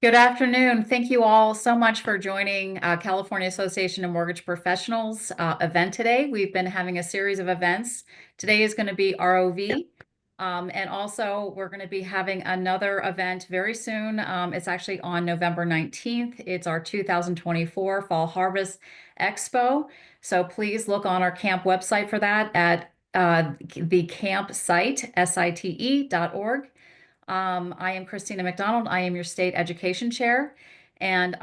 Good afternoon. Thank you all so much for joining California Association of Mortgage Professionals event today. We've been having a series of events. Today is going to be ROV. And also we're going to be having another event very soon. It's actually on November 19th. It's our 2024 Fall Harvest Expo. So please look on our camp website for that at the campsite, site.org. I am Christina McDonald. I am your state education chair. And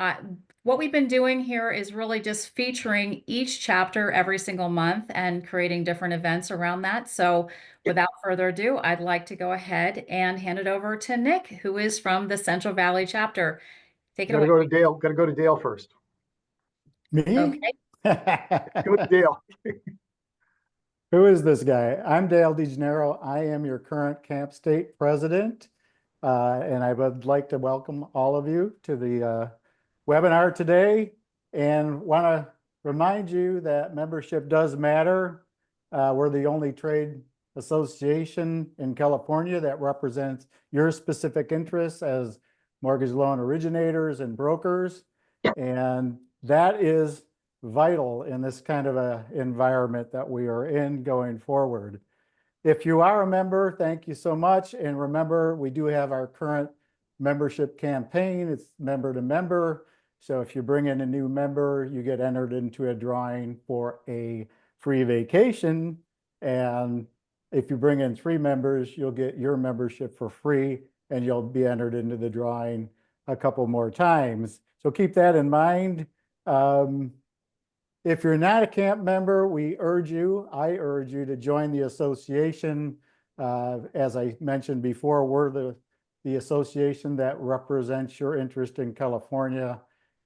what we've been doing here is really just featuring each chapter every single month and creating different events around that. So without further ado, I'd like to go ahead and hand it over to Nick, who is from the Central Valley chapter. Take it Gotta away. go to Dale. Gotta go to Dale first. Me? Okay. Go to Dale. Who is this guy? I'm Dale DeGennaro. I am your current camp state president. And I would like to welcome all of you to the webinar today and want to remind you that membership does matter. We're the only trade association in California that represents your specific interests as mortgage loan originators and brokers. And that is vital in this kind of a environment that we are in going forward. If you are a member, thank you so much. And remember, we do have our current membership campaign. It's member to member. So if you bring in a new member, you get entered into a drawing for a free vacation. And if you bring in 3 members, you'll get your membership for free and you'll be entered into the drawing a couple more times. So keep that in mind. If you're not a camp member, I urge you to join the association. As I mentioned before, we're the association that represents your interest in California,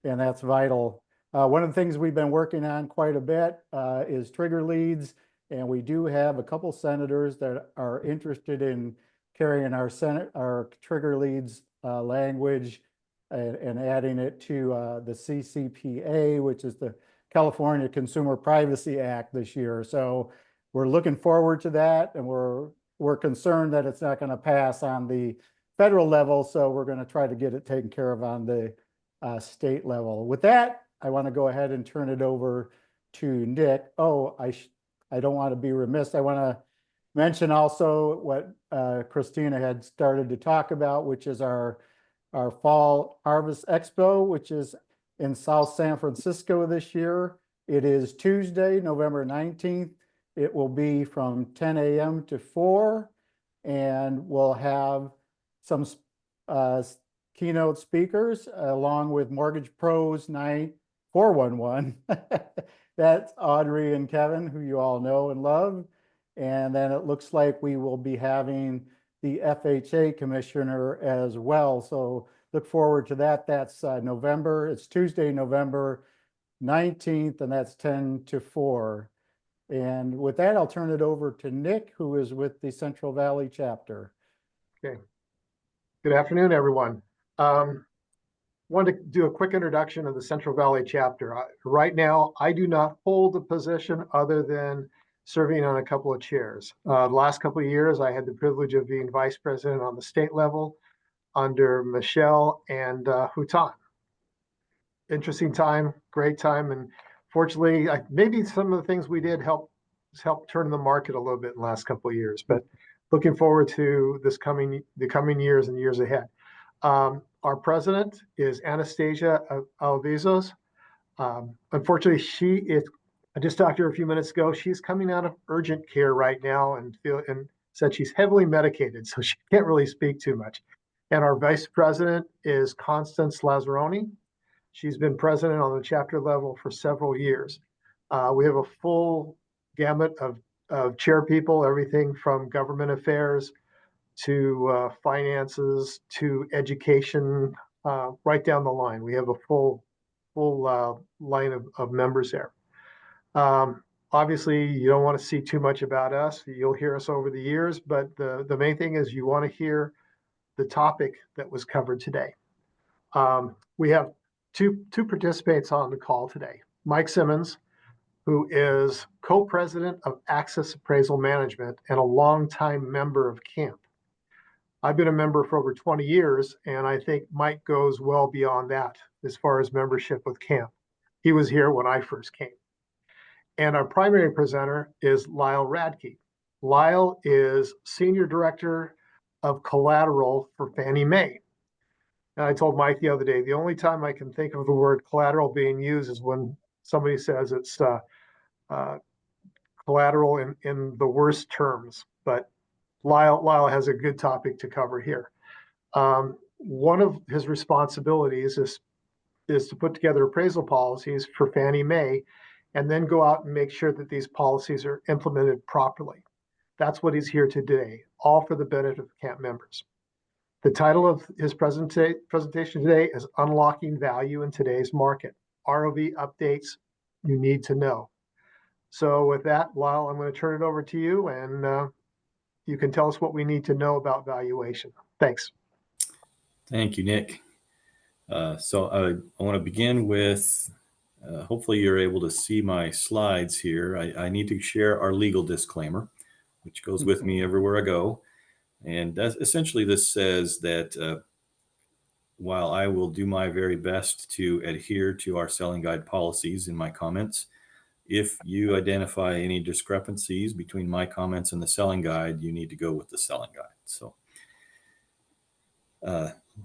and that's vital. One of the things we've been working on quite a bit is trigger leads, and we do have a couple senators that are interested in carrying our trigger leads language and adding it to the CCPA, which is the California Consumer Privacy Act this year. So we're looking forward to that, and we're concerned that it's not going to pass on the federal level, so we're going to try to get it taken care of on the state level. With that, I want to go ahead and turn it over to Nick. Oh, I don't want to be remiss. I want to mention also what Christina had started to talk about, which is our Fall Harvest Expo, which is in South San Francisco this year. It is Tuesday, November 19th. It will be from 10 a.m. to 4, and we'll have some keynote speakers along with Mortgage Pros 9411. That's Audrey and Kevin, who you all know and love. And then it looks like we will be having the FHA commissioner as well. So look forward to that. That's November. It's Tuesday, November 19th, and that's 10 to 4. And with that, I'll turn it over to Nick, who is with the Central Valley chapter. Okay. Good afternoon, everyone. Wanted to do a quick introduction of the Central Valley chapter. Right now, I do not hold a position other than serving on a couple of chairs. The last couple of years, I had the privilege of being vice president on the state level under Michelle and Hutan. Interesting time, great time, and fortunately, maybe some of the things we did help turn the market a little bit in the last couple of years. But looking forward to the coming years and years ahead. Our president is Anastasia Alvizos. Unfortunately, I just talked to her a few minutes ago. She's coming out of urgent care right now and said she's heavily medicated, so she can't really speak too much. And our vice president is Constance Lazzaroni. She's been president on the chapter level for several years. We have a full gamut of chair people, everything from government affairs to finances to education, right down the line. We have a full line of members there. Obviously, you don't want to see too much about us. You'll hear us over the years, but the main thing is you want to hear the topic that was covered today. We have two participants on the call today. Mike Simmons, who is co-president of Access Appraisal Management and a longtime member of CAMP. I've been a member for over 20 years, and I think Mike goes well beyond that as far as membership with CAMP. He was here when I first came. And our primary presenter is Lyle Radke. Lyle is Senior Director of Collateral for Fannie Mae. And I told Mike the other day, the only time I can think of the word collateral being used is when somebody says it's collateral in the worst terms. But Lyle has a good topic to cover here. One of his responsibilities is to put together appraisal policies for Fannie Mae and then go out and make sure that these policies are implemented properly. That's what he's here today, all for the benefit of CAMP members. The title of his presentation today is Unlocking Value in Today's Market, ROV Updates You Need to Know. So with that, Lyle, I'm going to turn it over to you, and you can tell us what we need to know about valuation. Thanks. Thank you, Nick. So I want to begin with, hopefully you're able to see my slides here. I need to share our legal disclaimer, which goes with me everywhere I go. And essentially this says that while I will do my very best to adhere to our selling guide policies in my comments, if you identify any discrepancies between my comments and the selling guide, you need to go with the selling guide. So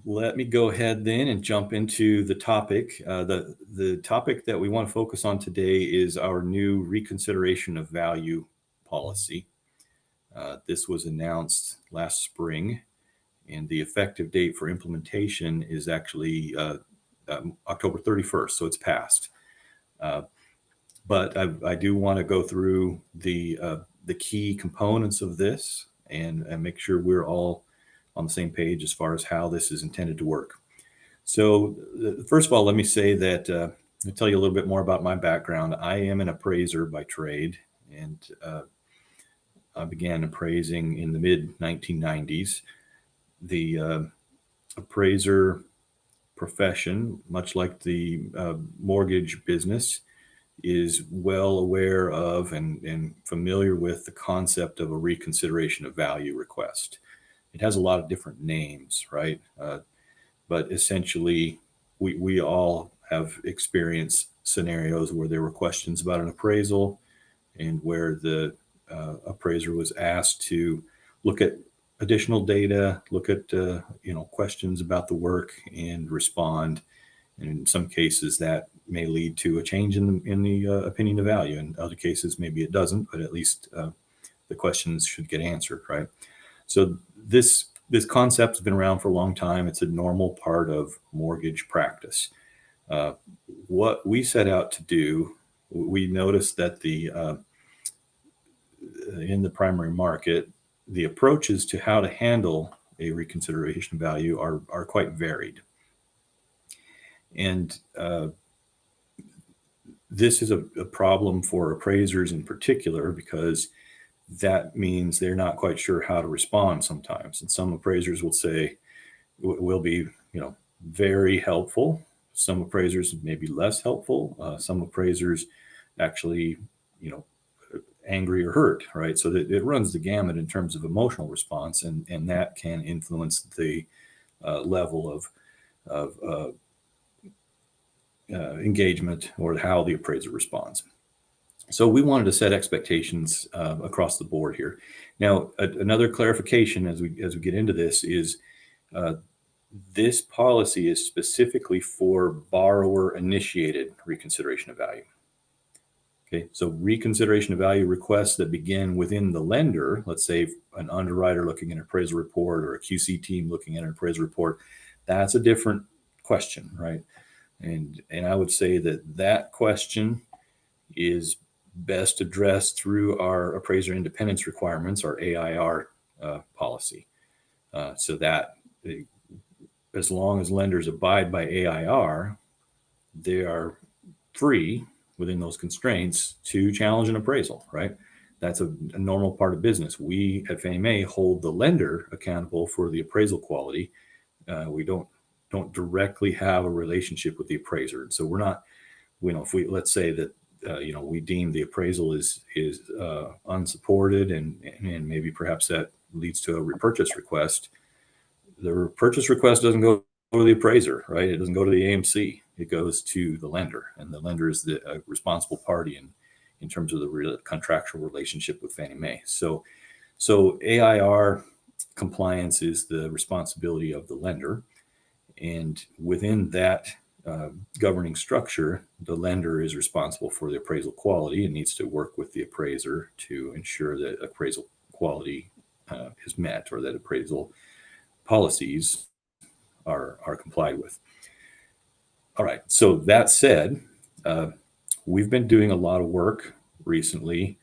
let me go ahead then and jump into the topic. The topic that we want to focus on today is our new reconsideration of value policy. This was announced last spring, and the effective date for implementation is actually October 31st, so it's passed. But I do want to go through the key components of this and make sure we're all on the same page as far as how this is intended to work. So first of all, let me say that I'll tell you a little bit more about my background. I am an appraiser by trade, and I began appraising in the mid-1990s. The appraiser profession, much like the mortgage business, is well aware of and familiar with the concept of a reconsideration of value request. It has a lot of different names, right? But essentially, we all have experienced scenarios where there were questions about an appraisal and where the appraiser was asked to look at additional data, look at questions about the work and respond. And in some cases, that may lead to a change in the opinion of value. In other cases, maybe it doesn't, but at least the questions should get answered, right? So this concept has been around for a long time. It's a normal part of mortgage practice. What we set out to do, we noticed that in the primary market, the approaches to how to handle a reconsideration of value are quite varied. And this is a problem for appraisers in particular, because that means they're not quite sure how to respond sometimes. And some appraisers will say, will be, very helpful. Some appraisers may be less helpful. Some appraisers actually, angry or hurt, right? So that it runs the gamut in terms of emotional response, and that can influence the level of engagement or how the appraiser responds. So we wanted to set expectations across the board here. Now, another clarification as we get into this is this policy is specifically for borrower-initiated reconsideration of value. Okay, so reconsideration of value requests that begin within the lender, let's say an underwriter looking at an appraisal report or a QC team looking at an appraisal report, that's a different question, right? And I would say that question is best addressed through our appraiser independence requirements, our AIR policy. So that as long as lenders abide by AIR, they are free within those constraints to challenge an appraisal, right? That's a normal part of business. We at Fannie Mae hold the lender accountable for the appraisal quality. We don't directly have a relationship with the appraiser. So we're not, if we, let's say that, we deem the appraisal is unsupported and maybe perhaps that leads to a repurchase request, the purchase request doesn't go to the appraiser, right? It doesn't go to the AMC. It goes to the lender, and the lender is the responsible party in terms of the contractual relationship with Fannie Mae. So AIR compliance is the responsibility of the lender, and within that governing structure, the lender is responsible for the appraisal quality and needs to work with the appraiser to ensure that appraisal quality is met, or that appraisal policies are complied with. All right. So that said, we've been doing a lot of work recently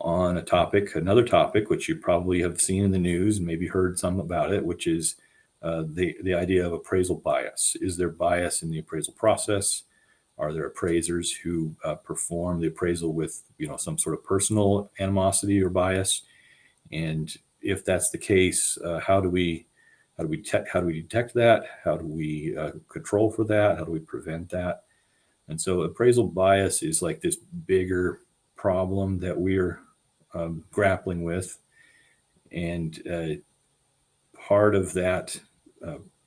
on another topic, which you probably have seen in the news, maybe heard some about it, which is the idea of appraisal bias. Is there bias in the appraisal process? Are there appraisers who perform the appraisal with, some sort of personal animosity or bias? And if that's the case, how do we detect that? How do we control for that? How do we prevent that? And so appraisal bias is like this bigger problem that we're grappling with. And part of that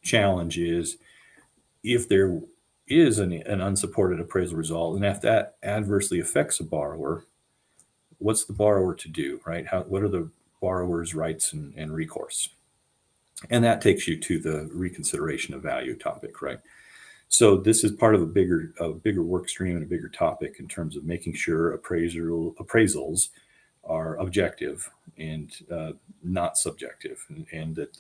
challenge is, if there is an unsupported appraisal result, and if that adversely affects a borrower, what's the borrower to do, right? What are the borrower's rights and recourse? And that takes you to the reconsideration of value topic, right? So this is part of a bigger work stream and a bigger topic in terms of making sure appraisals are objective and not subjective, and that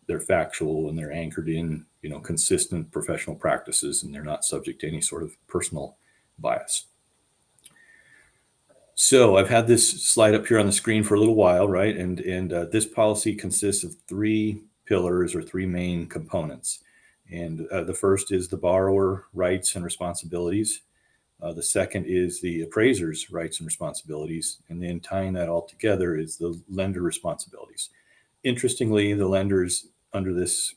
they're factual and they're anchored in consistent professional practices, and they're not subject to any sort of personal bias. So I've had this slide up here on the screen for a little while, right? And this policy consists of three pillars, or three main components. And the first is the borrower rights and responsibilities. The second is the appraiser's rights and responsibilities. And then tying that all together is the lender responsibilities. Interestingly, the lenders under this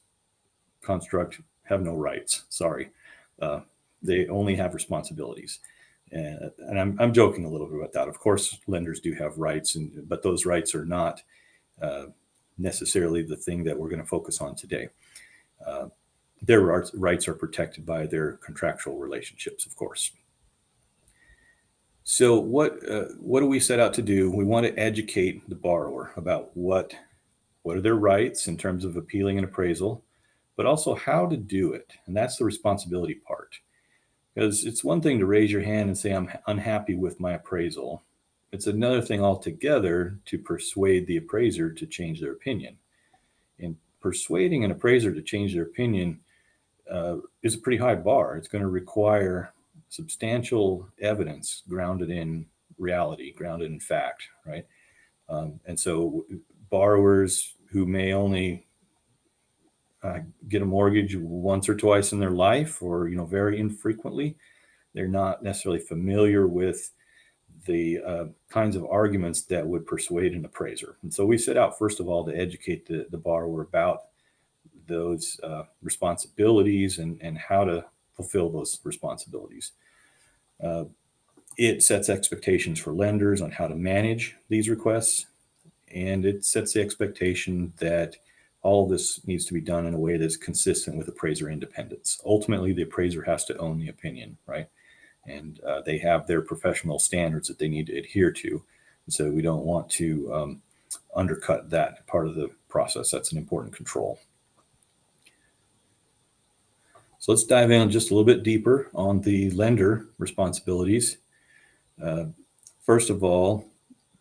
construct have no rights. Sorry. They only have responsibilities. And I'm joking a little bit about that. Of course, lenders do have rights, but those rights are not necessarily the thing that we're going to focus on today. Their rights are protected by their contractual relationships, of course. So what do we set out to do? We want to educate the borrower about what are their rights in terms of appealing an appraisal, but also how to do it. And that's the responsibility part. Because it's one thing to raise your hand and say, I'm unhappy with my appraisal. It's another thing altogether to persuade the appraiser to change their opinion. And persuading an appraiser to change their opinion is a pretty high bar. It's going to require substantial evidence grounded in reality, grounded in fact, right? And so borrowers who may only get a mortgage once or twice in their life, or very infrequently, they're not necessarily familiar with the kinds of arguments that would persuade an appraiser. And so we set out, first of all, to educate the borrower about those responsibilities and how to fulfill those responsibilities. It sets expectations for lenders on how to manage these requests, and it sets the expectation that all of this needs to be done in a way that's consistent with appraiser independence. Ultimately, the appraiser has to own the opinion, right? And they have their professional standards that they need to adhere to. And so we don't want to undercut that part of the process. That's an important control. So let's dive in just a little bit deeper on the lender responsibilities. First of all,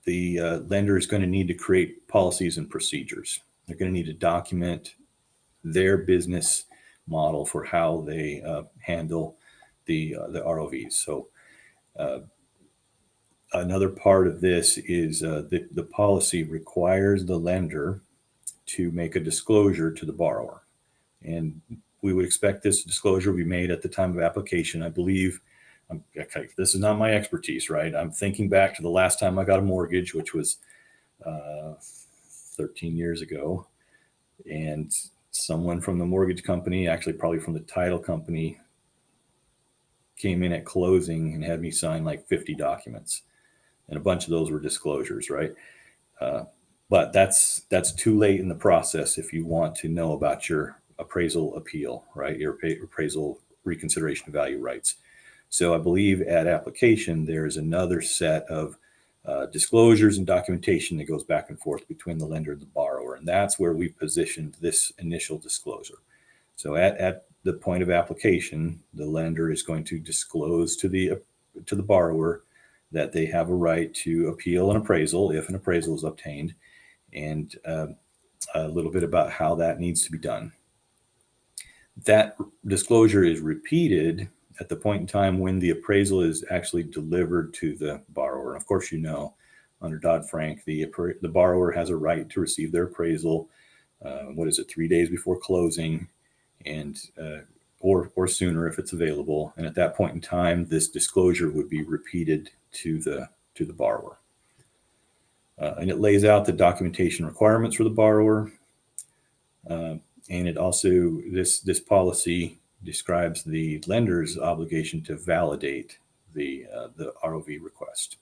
the lender is going to need to create policies and procedures. They're going to need to document their business model for how they handle the ROVs. So another part of this is the policy requires the lender to make a disclosure to the borrower. And we would expect this disclosure to be made at the time of application. I believe, okay, this is not my expertise, right? I'm thinking back to the last time I got a mortgage, which was 13 years ago. And someone from the mortgage company, actually probably from the title company, came in at closing and had me sign like 50 documents. And a bunch of those were disclosures, right? But that's too late in the process if you want to know about your appraisal appeal, right? Your appraisal reconsideration of value rights. So I believe at application, there's another set of disclosures and documentation that goes back and forth between the lender and the borrower. And that's where we positioned this initial disclosure. So at the point of application, the lender is going to disclose to the borrower that they have a right to appeal an appraisal if an appraisal is obtained, and a little bit about how that needs to be done. That disclosure is repeated at the point in time when the appraisal is actually delivered to the borrower. And of course, under Dodd-Frank, the borrower has a right to receive their appraisal, 3 days before closing, and or sooner if it's available. And at that point in time, this disclosure would be repeated to the borrower. And it lays out the documentation requirements for the borrower. And it also, this policy describes the lender's obligation to validate the ROV request.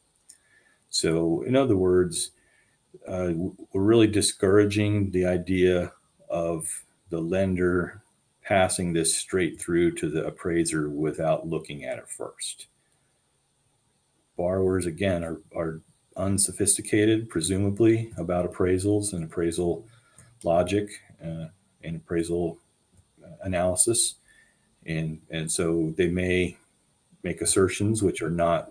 So in other words, we're really discouraging the idea of the lender passing this straight through to the appraiser without looking at it first. Borrowers, again, are unsophisticated, presumably, about appraisals and appraisal logic and appraisal analysis. And so they may make assertions which are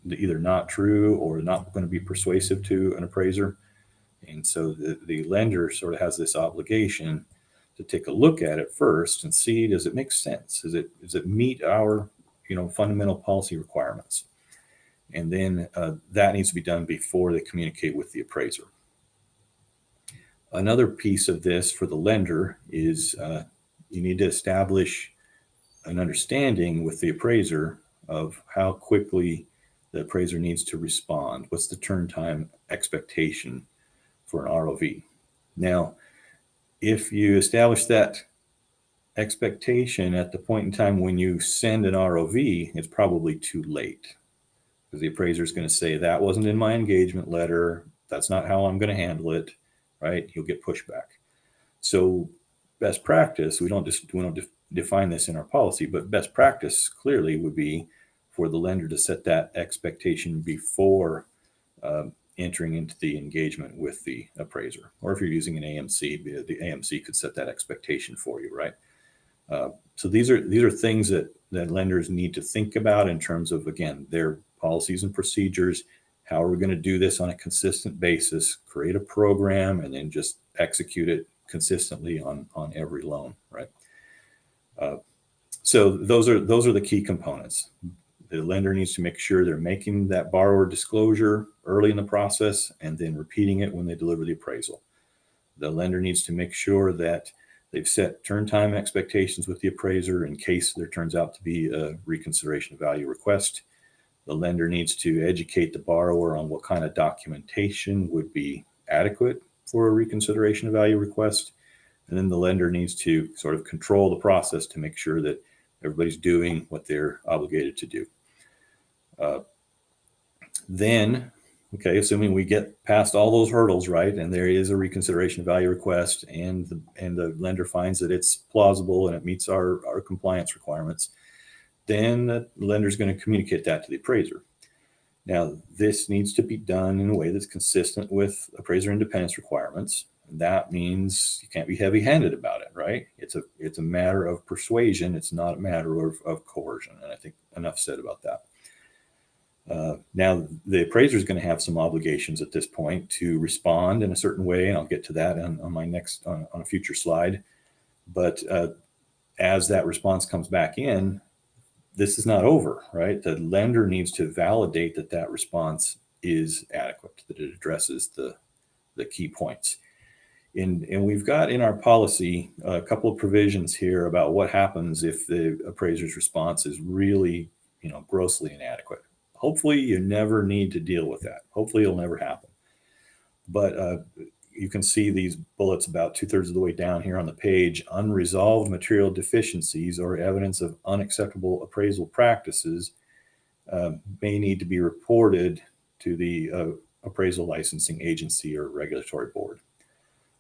either not true or not going to be persuasive to an appraiser. And so the lender sort of has this obligation to take a look at it first and see, does it make sense? Does it meet our fundamental policy requirements? And then that needs to be done before they communicate with the appraiser. Another piece of this for the lender is you need to establish an understanding with the appraiser of how quickly the appraiser needs to respond. What's the turn time expectation for an ROV? Now, if you establish that expectation at the point in time when you send an ROV, it's probably too late, because the appraiser is going to say, that wasn't in my engagement letter. That's not how I'm going to handle it, right? You'll get pushback. So best practice, we don't define this in our policy, but best practice clearly would be for the lender to set that expectation before entering into the engagement with the appraiser. Or if you're using an AMC, the AMC could set that expectation for you, right? So these are things that lenders need to think about in terms of, again, their policies and procedures. How are we going to do this on a consistent basis? Create a program and then just execute it consistently on every loan, right? So those are the key components. The lender needs to make sure they're making that borrower disclosure early in the process and then repeating it when they deliver the appraisal. The lender needs to make sure that they've set turn time expectations with the appraiser in case there turns out to be a reconsideration of value request. The lender needs to educate the borrower on what kind of documentation would be adequate for a reconsideration of value request. And then the lender needs to sort of control the process to make sure that everybody's doing what they're obligated to do. Then, okay, assuming we get past all those hurdles, right, and there is a reconsideration of value request, and the lender finds that it's plausible and it meets our compliance requirements, then the lender is going to communicate that to the appraiser. Now, this needs to be done in a way that's consistent with appraiser independence requirements. And that means you can't be heavy-handed about it, right? It's a matter of persuasion. It's not a matter of coercion. And I think enough said about that. Now, the appraiser is going to have some obligations at this point to respond in a certain way, and I'll get to that on a future slide. But as that response comes back in, this is not over, right? The lender needs to validate that response is adequate, that it addresses the key points. And we've got in our policy a couple of provisions here about what happens if the appraiser's response is really, grossly inadequate. Hopefully you never need to deal with that. Hopefully it'll never happen. But you can see these bullets about 2/3 of the way down here on the page. Unresolved material deficiencies or evidence of unacceptable appraisal practices may need to be reported to the appraisal licensing agency or regulatory board.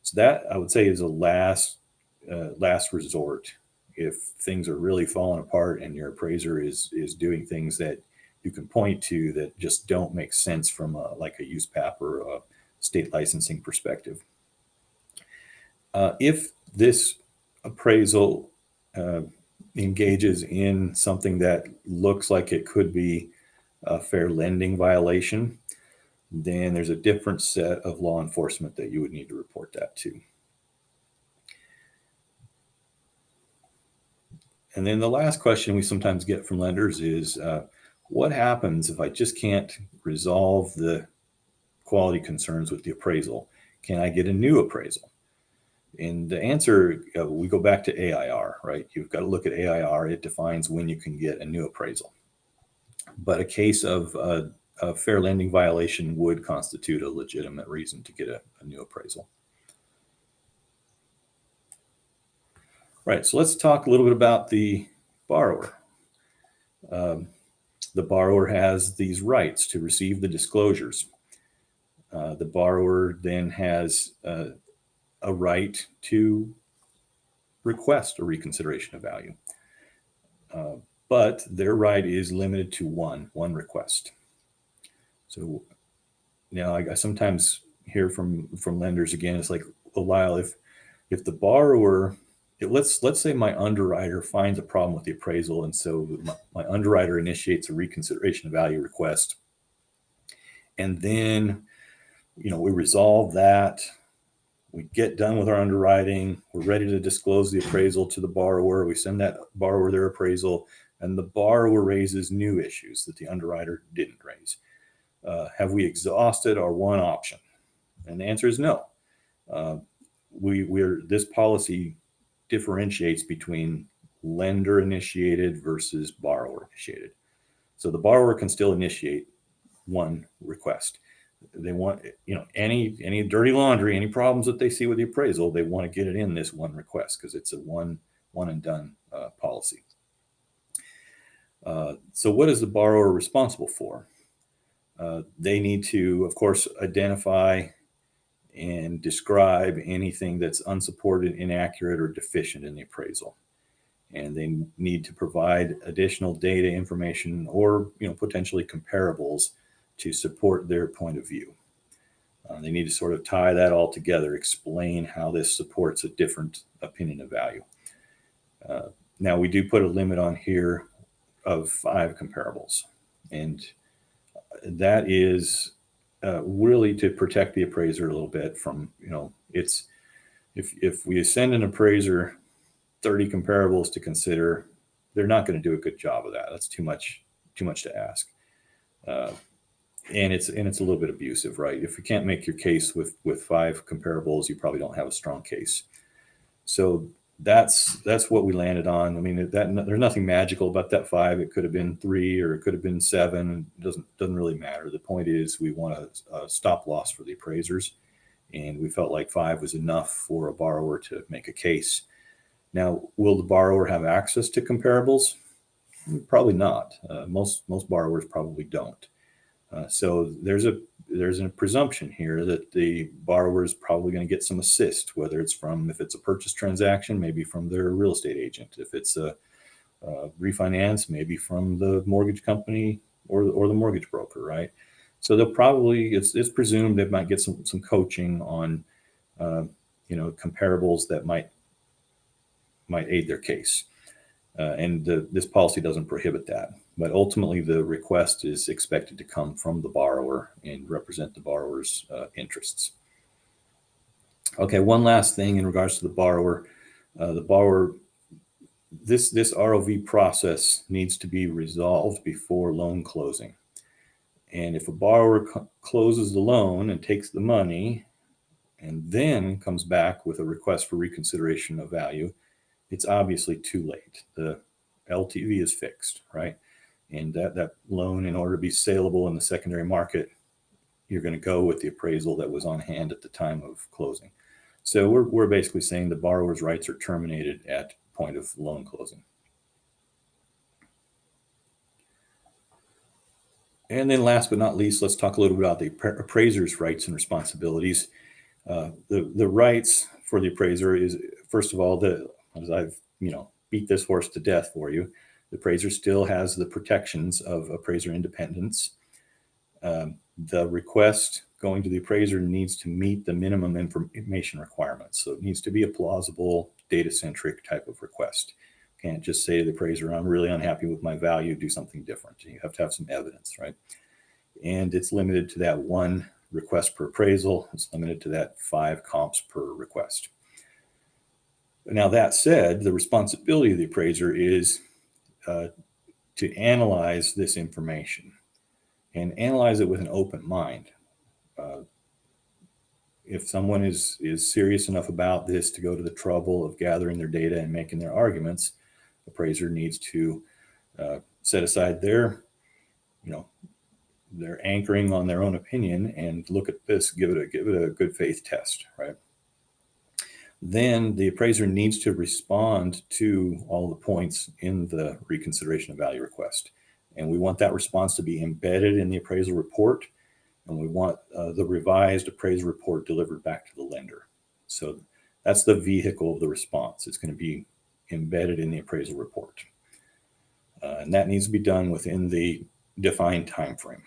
So that, I would say, is a last resort if things are really falling apart and your appraiser is doing things that you can point to that just don't make sense from like a USPAP or a state licensing perspective. If this appraisal engages in something that looks like it could be a fair lending violation, then there's a different set of law enforcement that you would need to report that to. And then the last question we sometimes get from lenders is, what happens if I just can't resolve the quality concerns with the appraisal? Can I get a new appraisal? And the answer, we go back to AIR, right? You've got to look at AIR. It defines when you can get a new appraisal. But a case of a fair lending violation would constitute a legitimate reason to get a new appraisal. Right, so let's talk a little bit about the borrower. The borrower has these rights to receive the disclosures. The borrower then has a right to request a reconsideration of value. But their right is limited to one request. So now I sometimes hear from lenders again, it's like, well, Lyle, if the borrower, let's say my underwriter finds a problem with the appraisal, and so my underwriter initiates a reconsideration of value request, and then we resolve that, we get done with our underwriting, we're ready to disclose the appraisal to the borrower, we send that borrower their appraisal, and the borrower raises new issues that the underwriter didn't raise. Have we exhausted our one option? And the answer is no. This policy differentiates between lender initiated versus borrower initiated. So the borrower can still initiate one request. They want, any dirty laundry, any problems that they see with the appraisal, they want to get it in this one request because it's a one and done policy. So what is the borrower responsible for? They need to, of course, identify and describe anything that's unsupported, inaccurate, or deficient in the appraisal. And they need to provide additional data, information, or potentially comparables to support their point of view. They need to sort of tie that all together, explain how this supports a different opinion of value. Now, we do put a limit on here of 5 comparables, and that is really to protect the appraiser a little bit from, it's if we send an appraiser 30 comparables to consider, they're not going to do a good job of that. That's too much to ask. And it's a little bit abusive, right? If you can't make your case with 5 comparables, you probably don't have a strong case. So that's what we landed on. I mean, there's nothing magical about that 5. It could have been 3 or it could have been 7. It doesn't really matter. The point is we want a stop loss for the appraisers, and we felt like 5 was enough for a borrower to make a case. Now, will the borrower have access to comparables? Probably not. Most borrowers probably don't. So there's a presumption here that the borrower is probably going to get some assist, whether it's if it's a purchase transaction, maybe from their real estate agent. If it's a refinance, maybe from the mortgage company or the mortgage broker, right? So they'll probably, it's presumed they might get some coaching on, comparables that might aid their case. And this policy doesn't prohibit that. But ultimately, the request is expected to come from the borrower and represent the borrower's interests. Okay, one last thing in regards to the borrower. This ROV process needs to be resolved before loan closing. And if a borrower closes the loan and takes the money and then comes back with a request for reconsideration of value, it's obviously too late. The LTV is fixed, right? And that loan, in order to be saleable in the secondary market, you're going to go with the appraisal that was on hand at the time of closing. So we're basically saying the borrower's rights are terminated at point of loan closing. And then last but not least, let's talk a little bit about the appraiser's rights and responsibilities. The rights for the appraiser is, first of all, as I've beat this horse to death for you, the appraiser still has the protections of appraiser independence. The request going to the appraiser needs to meet the minimum information requirements. So it needs to be a plausible, data-centric type of request. Can't just say to the appraiser, I'm really unhappy with my value, do something different. You have to have some evidence, right? And it's limited to that one request per appraisal. It's limited to that 5 comps per request. Now, that said, the responsibility of the appraiser is to analyze this information and analyze it with an open mind. If someone is serious enough about this to go to the trouble of gathering their data and making their arguments, the appraiser needs to set aside their anchoring on their own opinion and look at this, give it a good faith test, right? Then the appraiser needs to respond to all the points in the reconsideration of value request. And we want that response to be embedded in the appraisal report. And we want the revised appraisal report delivered back to the lender. So that's the vehicle of the response. It's going to be embedded in the appraisal report. And that needs to be done within the defined time frame.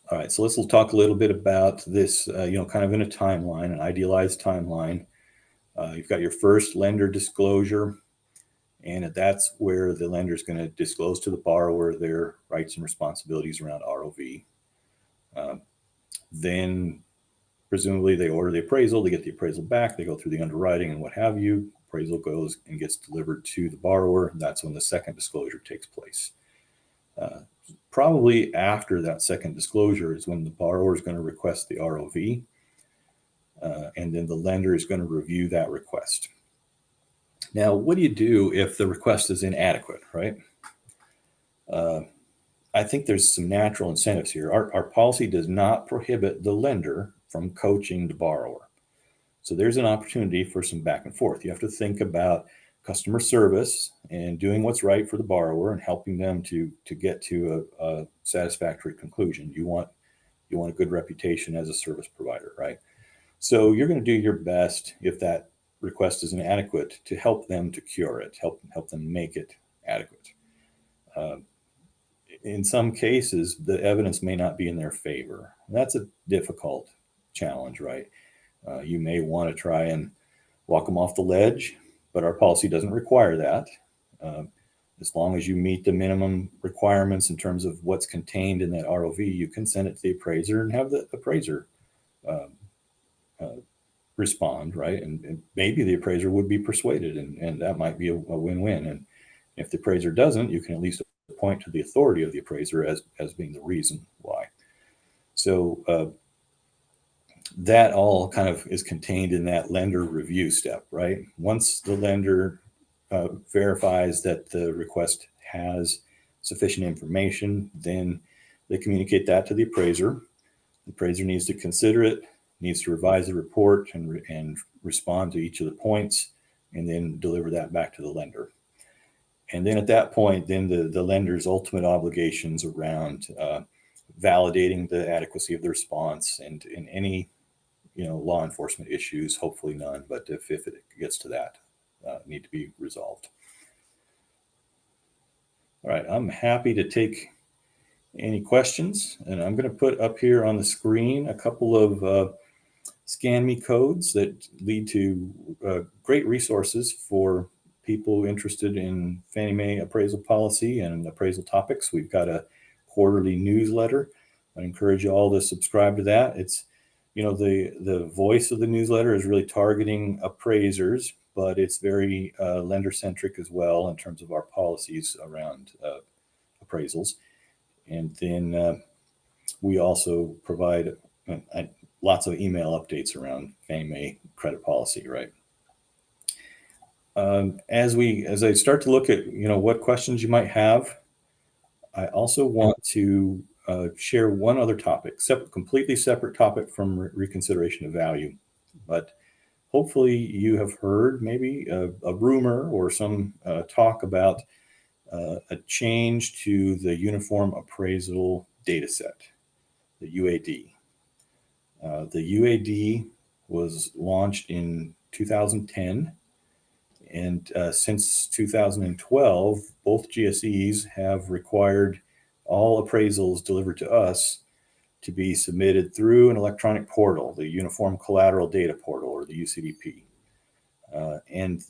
All right, so let's talk a little bit about this, kind of in a timeline, an idealized timeline. You've got your first lender disclosure, and that's where the lender is going to disclose to the borrower their rights and responsibilities around ROV. Then presumably they order the appraisal, they get the appraisal back, they go through the underwriting and what have you. Appraisal goes and gets delivered to the borrower. That's when the second disclosure takes place. Probably after that second disclosure is when the borrower is going to request the ROV, and then the lender is going to review that request. Now, what do you do if the request is inadequate, right? I think there's some natural incentives here. Our policy does not prohibit the lender from coaching the borrower. So there's an opportunity for some back and forth. You have to think about customer service and doing what's right for the borrower and helping them to get to a satisfactory conclusion. You want a good reputation as a service provider, right? So you're going to do your best if that request is inadequate to help them to cure it, help them make it adequate. In some cases, the evidence may not be in their favor. That's a difficult challenge, right? You may want to try and walk them off the ledge, but our policy doesn't require that. As long as you meet the minimum requirements in terms of what's contained in that ROV, you can send it to the appraiser and have the appraiser respond, right? And maybe the appraiser would be persuaded, and that might be a win-win. And if the appraiser doesn't, you can at least point to the authority of the appraiser as being the reason why. So that all kind of is contained in that lender review step, right? Once the lender verifies that the request has sufficient information, then they communicate that to the appraiser. The appraiser needs to consider it, needs to revise the report and respond to each of the points, and then deliver that back to the lender. And then at that point, then the lender's ultimate obligations around validating the adequacy of the response and in any law enforcement issues, hopefully none, but if it gets to that, need to be resolved. All right, I'm happy to take any questions, and I'm going to put up here on the screen a couple of scan me codes that lead to great resources for people interested in Fannie Mae appraisal policy and appraisal topics. We've got a quarterly newsletter. I encourage you all to subscribe to that. It's the voice of the newsletter is really targeting appraisers, but it's very lender-centric as well in terms of our policies around appraisals. And then we also provide lots of email updates around Fannie Mae credit policy, right? As I start to look at what questions you might have, I also want to share one other topic, completely separate topic from reconsideration of value. But hopefully you have heard maybe a rumor or some talk about a change to the Uniform Appraisal Dataset, the UAD. The UAD was launched in 2010, and since 2012, both GSEs have required all appraisals delivered to us to be submitted through an electronic portal, the Uniform Collateral Data Portal, or the UCDP. And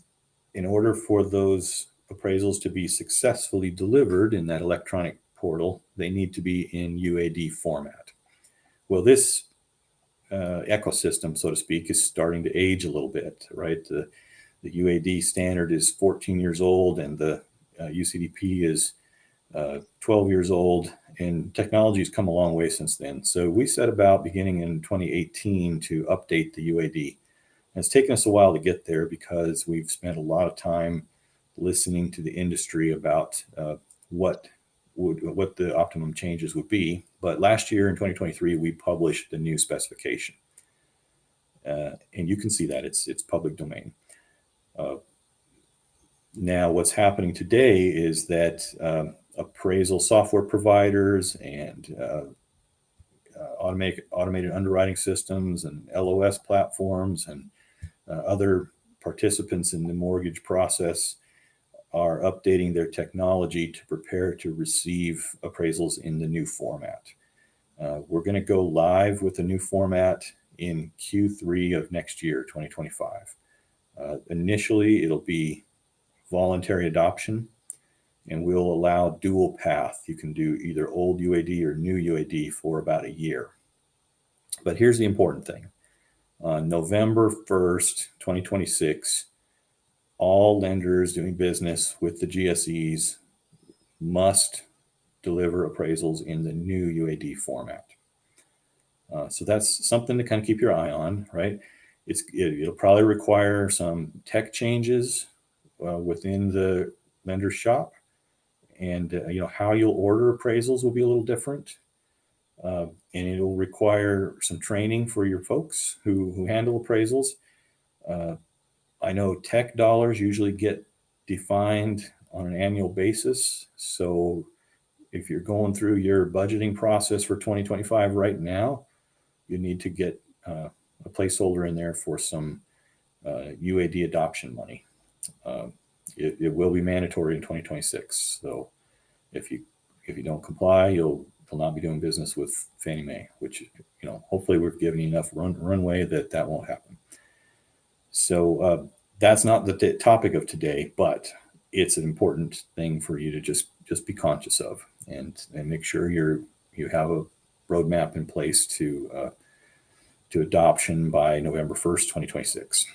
in order for those appraisals to be successfully delivered in that electronic portal, they need to be in UAD format. Well, this ecosystem, so to speak, is starting to age a little bit, right? The UAD standard is 14 years old, and the UCDP is 12 years old, and technology has come a long way since then. So we set about beginning in 2018 to update the UAD. And it's taken us a while to get there because we've spent a lot of time listening to the industry about what the optimum changes would be. But last year in 2023, we published the new specification. And you can see that it's public domain. Now, what's happening today is that appraisal software providers and automated underwriting systems and LOS platforms and other participants in the mortgage process are updating their technology to prepare to receive appraisals in the new format. We're going to go live with the new format in Q3 of next year, 2025. Initially, it'll be voluntary adoption, and we'll allow dual path. You can do either old UAD or new UAD for about a year. But here's the important thing. On November 1st, 2026, all lenders doing business with the GSEs must deliver appraisals in the new UAD format. So that's something to kind of keep your eye on, right? It'll probably require some tech changes within the lender shop, and how you'll order appraisals will be a little different, and it'll require some training for your folks who handle appraisals. I know tech dollars usually get defined on an annual basis, so if you're going through your budgeting process for 2025 right now, you need to get a placeholder in there for some UAD adoption money. It will be mandatory in 2026. So if you don't comply, you'll not be doing business with Fannie Mae, which hopefully we're giving you enough runway that won't happen. So that's not the topic of today, but it's an important thing for you to just be conscious of and make sure you have a roadmap in place to adoption by November 1st, 2026.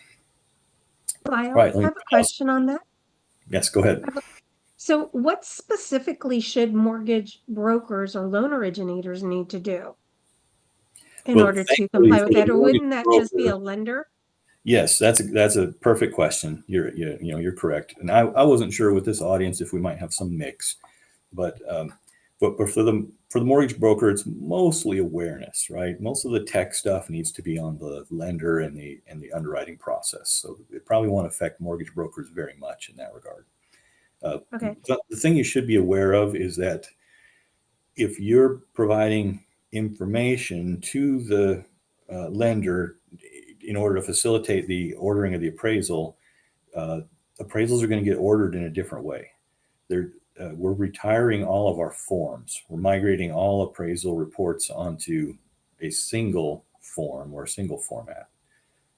Lyle, Right, I have a question on that. Yes, go ahead. So what specifically should mortgage brokers or loan originators need to do in order to comply with that? Or wouldn't that just be a lender? Yes, that's a perfect question. You're correct. And I wasn't sure with this audience if we might have some mix, but for the mortgage broker, it's mostly awareness, right? Most of the tech stuff needs to be on the lender and the underwriting process. So it probably won't affect mortgage brokers very much in that regard. Okay. The thing you should be aware of is that if you're providing information to the lender in order to facilitate the ordering of the appraisal, appraisals are going to get ordered in a different way. We're retiring all of our forms. We're migrating all appraisal reports onto a single form or a single format.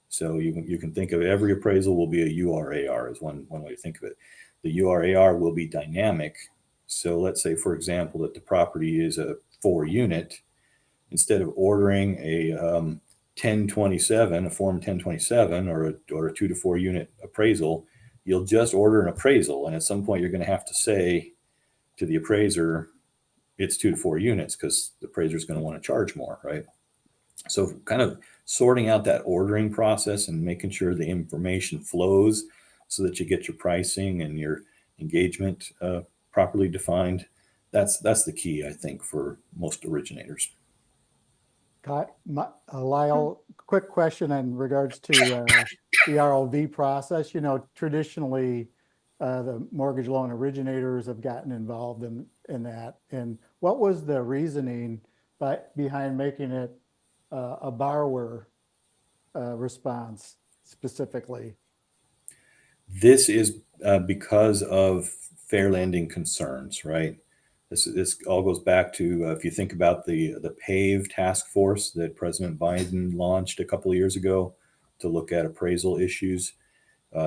So you can think of it, every appraisal will be a URAR is one way to think of it. The URAR will be dynamic. So let's say, for example, that the property is a 4-unit. Instead of ordering a 1027, a form 1027, or a 2 to 4 unit appraisal, you'll just order an appraisal. And at some point, you're going to have to say to the appraiser, it's 2 to 4 units, because the appraiser is going to want to charge more, right? So kind of sorting out that ordering process and making sure the information flows so that you get your pricing and your engagement properly defined. That's the key, I think, for most originators. Lyle, quick question in regards to the ROV process. Traditionally, the mortgage loan originators have gotten involved in that. And what was the reasoning behind making it a borrower response specifically? This is because of fair lending concerns, right? This all goes back to if you think about the PAVE task force that President Biden launched a couple of years ago to look at appraisal issues.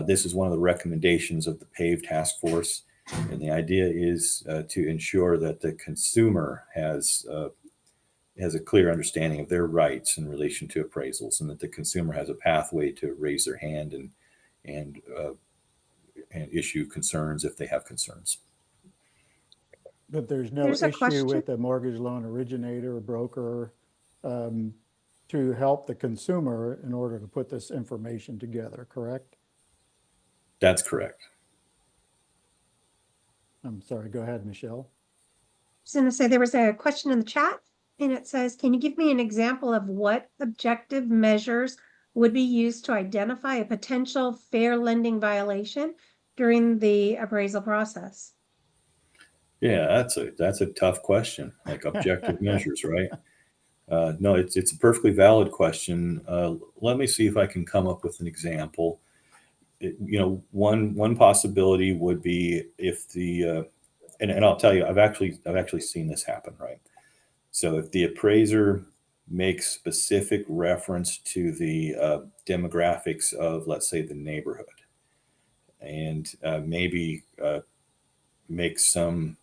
This is one of the recommendations of the PAVE task force, and the idea is to ensure that the consumer has a clear understanding of their rights in relation to appraisals, and that the consumer has a pathway to raise their hand and issue concerns if they have concerns. But there's no There's a issue question. with a mortgage loan originator or broker to help the consumer in order to put this information together, correct? That's correct. I'm sorry, go ahead, Michelle. I was going to say there was a question in the chat, and it says, can you give me an example of what objective measures would be used to identify a potential fair lending violation during the appraisal process? Yeah, that's a tough question, like objective measures, right? No, it's a perfectly valid question. Let me see if I can come up with an example. One possibility would be if the and I'll tell you, I've actually seen this happen, right? So if the appraiser makes specific reference to the demographics of, let's say, the neighborhood, and maybe makes some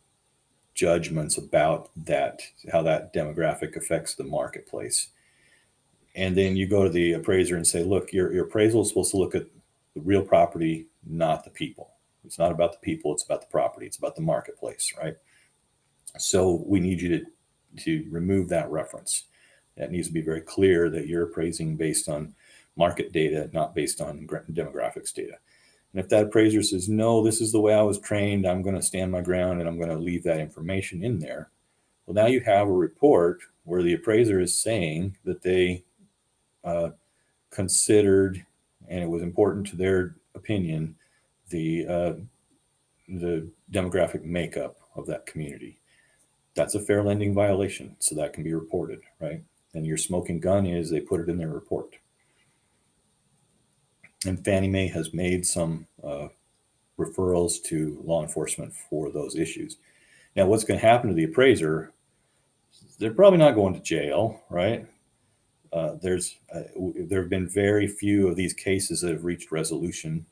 judgments about that, how that demographic affects the marketplace. And then you go to the appraiser and say, look, your appraisal is supposed to look at the real property, not the people. It's not about the people, it's about the property, it's about the marketplace, right? So we need you to remove that reference. That needs to be very clear that you're appraising based on market data, not based on demographics data. And if that appraiser says, no, this is the way I was trained, I'm going to stand my ground and I'm going to leave that information in there. Well, now you have a report where the appraiser is saying that they considered, and it was important to their opinion, the demographic makeup of that community. That's a fair lending violation, so that can be reported, right? And your smoking gun is they put it in their report. And Fannie Mae has made some referrals to law enforcement for those issues. Now, what's going to happen to the appraiser? They're probably not going to jail, right? There have been very few of these cases that have reached resolution.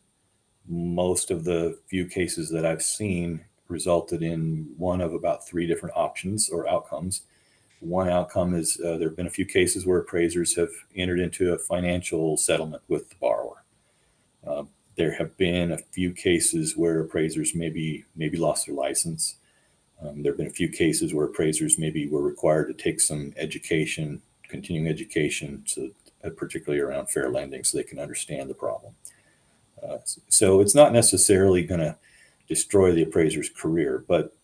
Most of the few cases that I've seen resulted in one of about 3 different options or outcomes. One outcome is there have been a few cases where appraisers have entered into a financial settlement with the borrower. There have been a few cases where appraisers maybe lost their license. There have been a few cases where appraisers maybe were required to take some education, continuing education, particularly around fair lending, so they can understand the problem. So it's not necessarily going to destroy the appraiser's career, but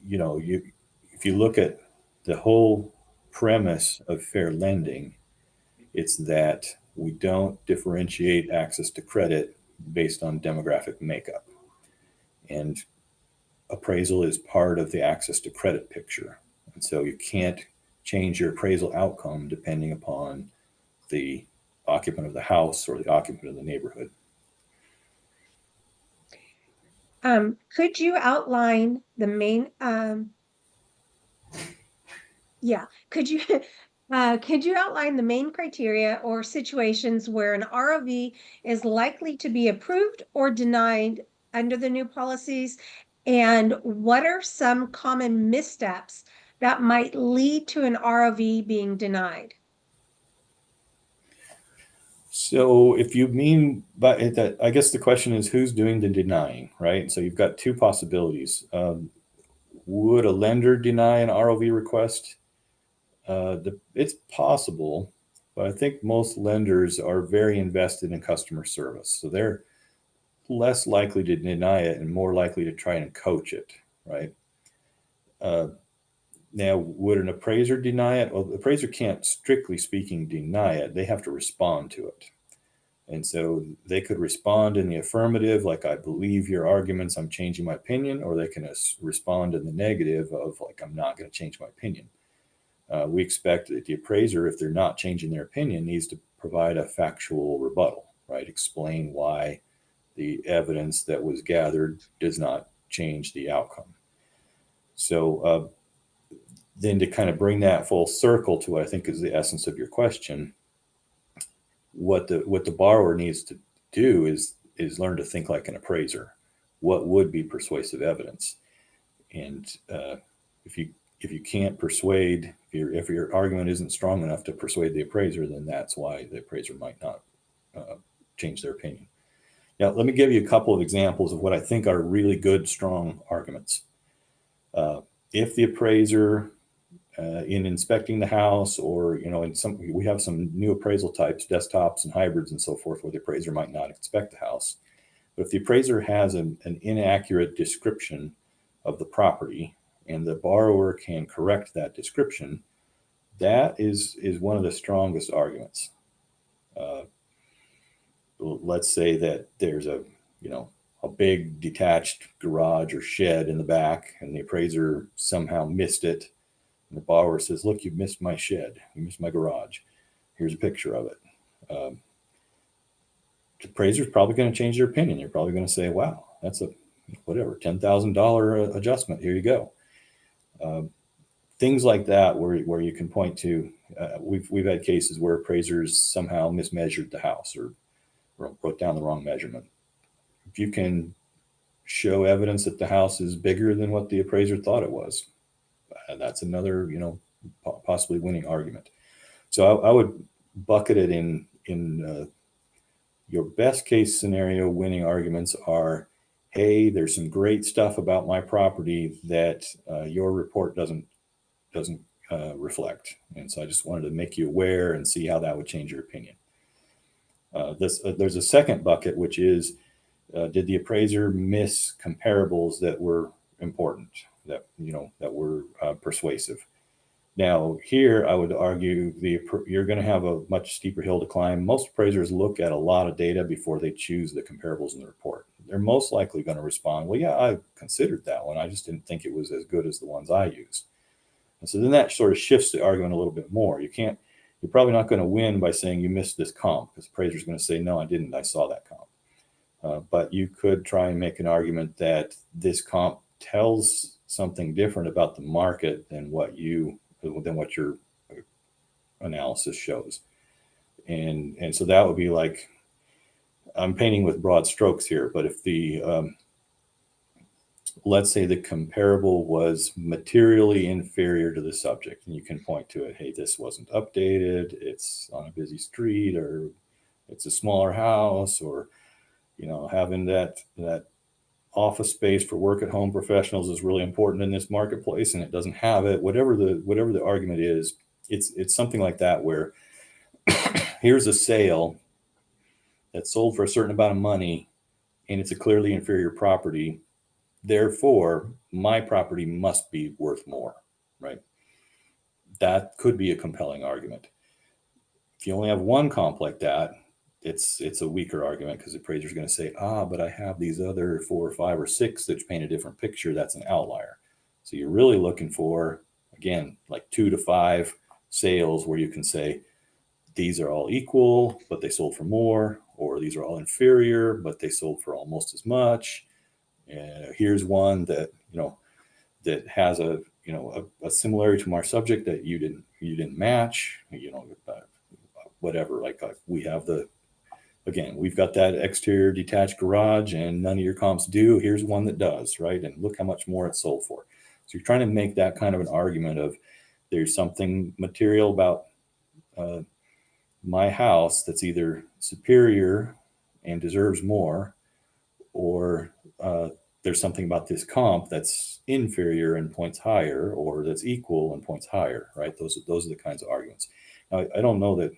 if you look at the whole premise of fair lending, it's that we don't differentiate access to credit based on demographic makeup. And appraisal is part of the access to credit picture. And so you can't change your appraisal outcome depending upon the occupant of the house or the occupant of the neighborhood. Could you outline the main, could you outline the main criteria or situations where an ROV is likely to be approved or denied under the new policies? And what are some common missteps that might lead to an ROV being denied? So if you mean by that, I guess the question is who's doing the denying, right? So you've got 2 possibilities. Would a lender deny an ROV request? It's possible, but I think most lenders are very invested in customer service. So they're less likely to deny it and more likely to try and coach it, right? Now, would an appraiser deny it? Well, the appraiser can't, strictly speaking, deny it. They have to respond to it. And so they could respond in the affirmative, like, I believe your arguments, I'm changing my opinion, or they can respond in the negative of, like, I'm not going to change my opinion. We expect that the appraiser, if they're not changing their opinion, needs to provide a factual rebuttal, right? Explain why the evidence that was gathered does not change the outcome. So then to kind of bring that full circle to what I think is the essence of your question, what the borrower needs to do is learn to think like an appraiser. What would be persuasive evidence? And if you can't persuade, if your argument isn't strong enough to persuade the appraiser, then that's why the appraiser might not change their opinion. Now, let me give you a couple of examples of what I think are really good, strong arguments. If the appraiser, in inspecting the house, or we have some new appraisal types, desktops and hybrids and so forth, where the appraiser might not inspect the house. But if the appraiser has an inaccurate description of the property and the borrower can correct that description, that is one of the strongest arguments. Let's say that there's a big detached garage or shed in the back, and the appraiser somehow missed it. And the borrower says, look, you missed my shed. You missed my garage. Here's a picture of it. The appraiser's probably going to change their opinion. They're probably going to say, wow, that's a $10,000 adjustment. Here you go. Things like that, where you can point to, we've had cases where appraisers somehow mismeasured the house or wrote down the wrong measurement. If you can show evidence that the house is bigger than what the appraiser thought it was, that's another, possibly winning argument. So I would bucket it in your best case scenario winning arguments are, hey, there's some great stuff about my property that your report doesn't reflect. And so I just wanted to make you aware and see how that would change your opinion. There's a second bucket, which is, did the appraiser miss comparables that were important, that were persuasive? Now, here I would argue you're going to have a much steeper hill to climb. Most appraisers look at a lot of data before they choose the comparables in the report. They're most likely going to respond, well, yeah, I considered that one. I just didn't think it was as good as the ones I used. And so then that sort of shifts the argument a little bit more. You're probably not going to win by saying you missed this comp, because the appraiser is going to say, no, I didn't. I saw that comp. But you could try and make an argument that this comp tells something different about the market than what your analysis shows. And so that would be like, I'm painting with broad strokes here, but if let's say the comparable was materially inferior to the subject, and you can point to it, hey, this wasn't updated, it's on a busy street, or it's a smaller house, or having that office space for work at home professionals is really important in this marketplace, and it doesn't have it. Whatever the argument is, it's something like that, where here's a sale that sold for a certain amount of money, and it's a clearly inferior property. Therefore, my property must be worth more, right? That could be a compelling argument. If you only have one comp like that, it's a weaker argument, because the appraiser is going to say, but I have these other 4 or 5 or 6 that paint a different picture. That's an outlier. So you're really looking for, again, like 2 to 5 sales where you can say, these are all equal, but they sold for more, or these are all inferior, but they sold for almost as much. Here's one that that has a similarity to our subject that you didn't match. Whatever. Like we've got that exterior detached garage, and none of your comps do. Here's one that does, right? And look how much more it sold for. So you're trying to make that kind of an argument of, there's something material about my house that's either superior and deserves more, or there's something about this comp that's inferior and points higher, or that's equal and points higher, right? Those are the kinds of arguments. Now, I don't know that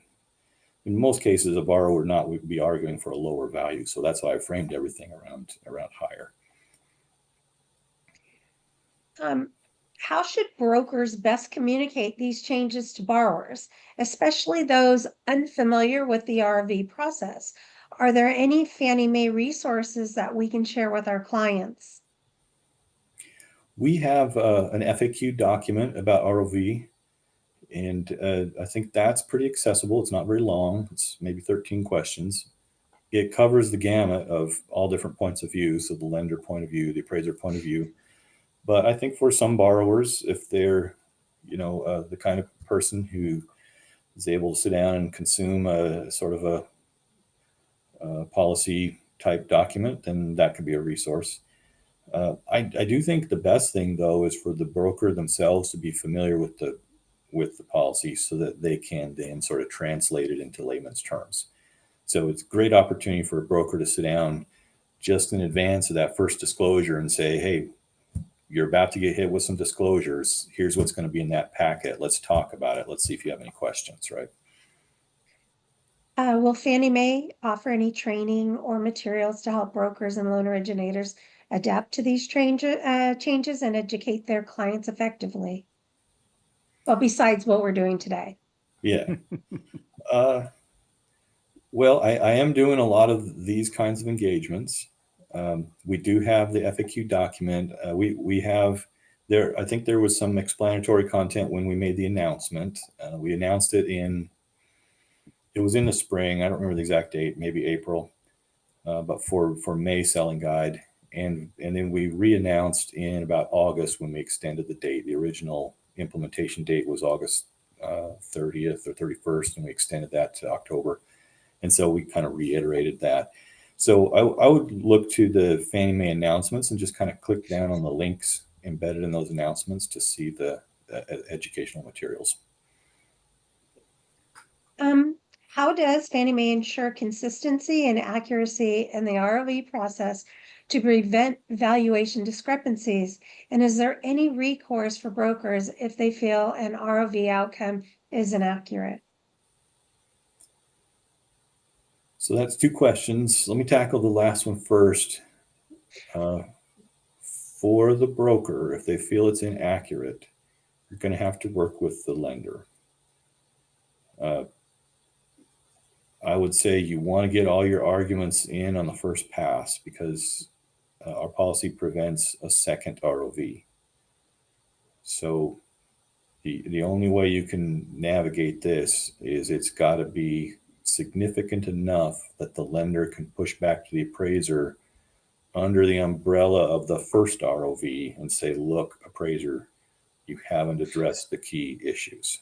in most cases a borrower would be arguing for a lower value, so that's why I framed everything around higher. How should brokers best communicate these changes to borrowers, especially those unfamiliar with the ROV process? Are there any Fannie Mae resources that we can share with our clients? We have an FAQ document about ROV, and I think that's pretty accessible. It's not very long. It's maybe 13 questions. It covers the gamut of all different points of view. So the lender point of view, the appraiser point of view. But I think for some borrowers, if they're, the kind of person who is able to sit down and consume a sort of a policy type document, then that could be a resource. I do think the best thing though is for the broker themselves to be familiar with the policy so that they can then sort of translate it into layman's terms. So it's a great opportunity for a broker to sit down just in advance of that first disclosure and say, hey, you're about to get hit with some disclosures. Here's what's going to be in that packet. Let's talk about it. Let's see if you have any questions, right? Will Fannie Mae offer any training or materials to help brokers and loan originators adapt to these changes and educate their clients effectively? Well, besides what we're doing today. Yeah. Well, I am doing a lot of these kinds of engagements. We do have the FAQ document. We have there. I think there was some explanatory content when we made the announcement. We announced it it was in the spring. I don't remember the exact date, maybe April, but for May selling guide. And then we re-announced in about August when we extended the date. The original implementation date was August 30th or 31st, and we extended that to October. And so we kind of reiterated that. So I would look to the Fannie Mae announcements and just kind of click down on the links embedded in those announcements to see the educational materials. How does Fannie Mae ensure consistency and accuracy in the ROV process to prevent valuation discrepancies? And is there any recourse for brokers if they feel an ROV outcome is inaccurate? So that's two questions. Let me tackle the last one first. For the broker, if they feel it's inaccurate, you're going to have to work with the lender. I would say you want to get all your arguments in on the first pass because our policy prevents a second ROV. So the only way you can navigate this is it's got to be significant enough that the lender can push back to the appraiser under the umbrella of the first ROV and say, look, appraiser, you haven't addressed the key issues.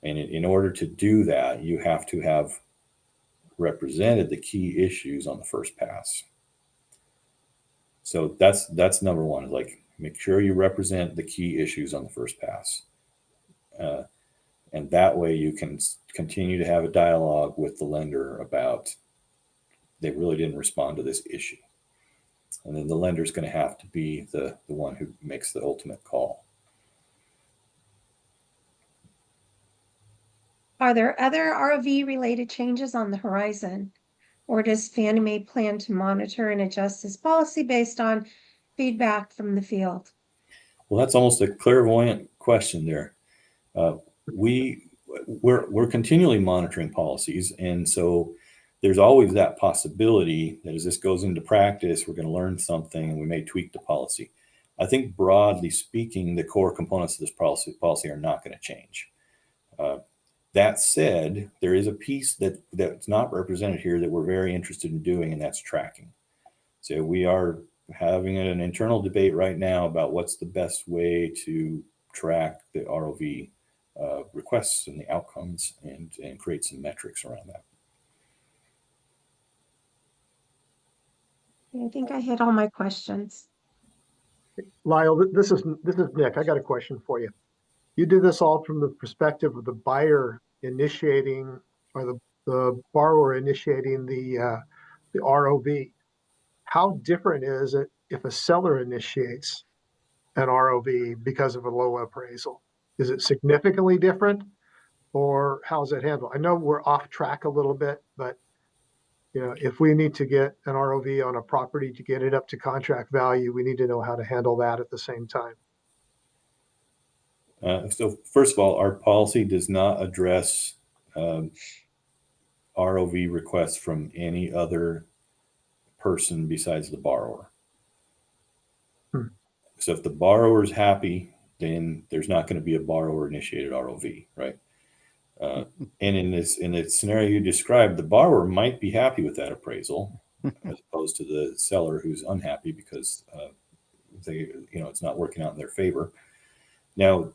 And in order to do that, you have to have represented the key issues on the first pass. So that's number one, like make sure you represent the key issues on the first pass. And that way you can continue to have a dialogue with the lender about they really didn't respond to this issue. And then the lender is going to have to be the one who makes the ultimate call. Are there other ROV related changes on the horizon? Or does Fannie Mae plan to monitor and adjust this policy based on feedback from the field? Well, that's almost a clairvoyant question there. We're continually monitoring policies, and so there's always that possibility that as this goes into practice, we're going to learn something and we may tweak the policy. I think broadly speaking, the core components of this policy are not going to change. That said, there is a piece that's not represented here that we're very interested in doing, and that's tracking. So we are having an internal debate right now about what's the best way to track the ROV requests and the outcomes and create some metrics around that. I think I hit all my questions. Lyle, this is Nick. I got a question for you. You did this all from the perspective of the buyer initiating or the borrower initiating the ROV. How different is it if a seller initiates an ROV because of a low appraisal? Is it significantly different, or how's it handled? I know we're off track a little bit, but if we need to get an ROV on a property to get it up to contract value, we need to know how to handle that at the same time. So first of all, our policy does not address ROV requests from any other person besides the borrower. So if the borrower is happy, then there's not going to be a borrower initiated ROV, right? And in this scenario you described, the borrower might be happy with that appraisal as opposed to the seller who's unhappy because it's not working out in their favor. Now,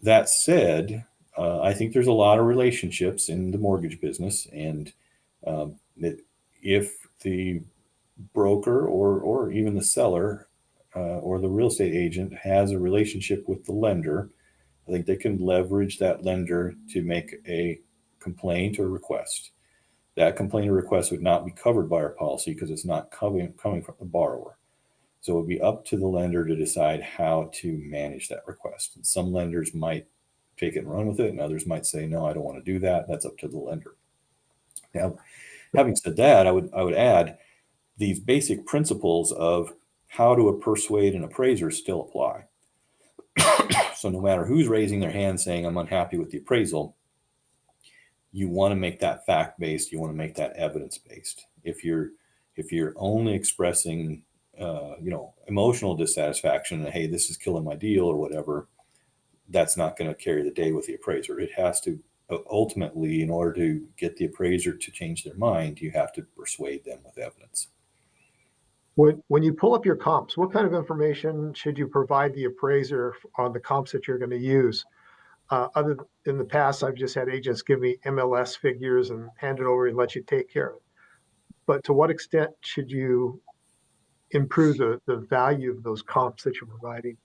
that said, I think there's a lot of relationships in the mortgage business, and if the broker or even the seller or the real estate agent has a relationship with the lender, I think they can leverage that lender to make a complaint or request. That complaint or request would not be covered by our policy because it's not coming from the borrower. So it would be up to the lender to decide how to manage that request. And some lenders might take it and run with it, and others might say, no, I don't want to do that. That's up to the lender. Now, having said that, I would add these basic principles of how to persuade an appraiser still apply. So no matter who's raising their hand saying, I'm unhappy with the appraisal, you want to make that fact-based. You want to make that evidence-based. If you're only expressing emotional dissatisfaction, hey, this is killing my deal or whatever, that's not going to carry the day with the appraiser. It has to ultimately, in order to get the appraiser to change their mind, you have to persuade them with evidence. When you pull up your comps, what kind of information should you provide the appraiser on the comps that you're going to use? Other in the past, I've just had agents give me MLS figures and hand it over and let you take care of it. But to what extent should you improve the value of those comps that you're providing?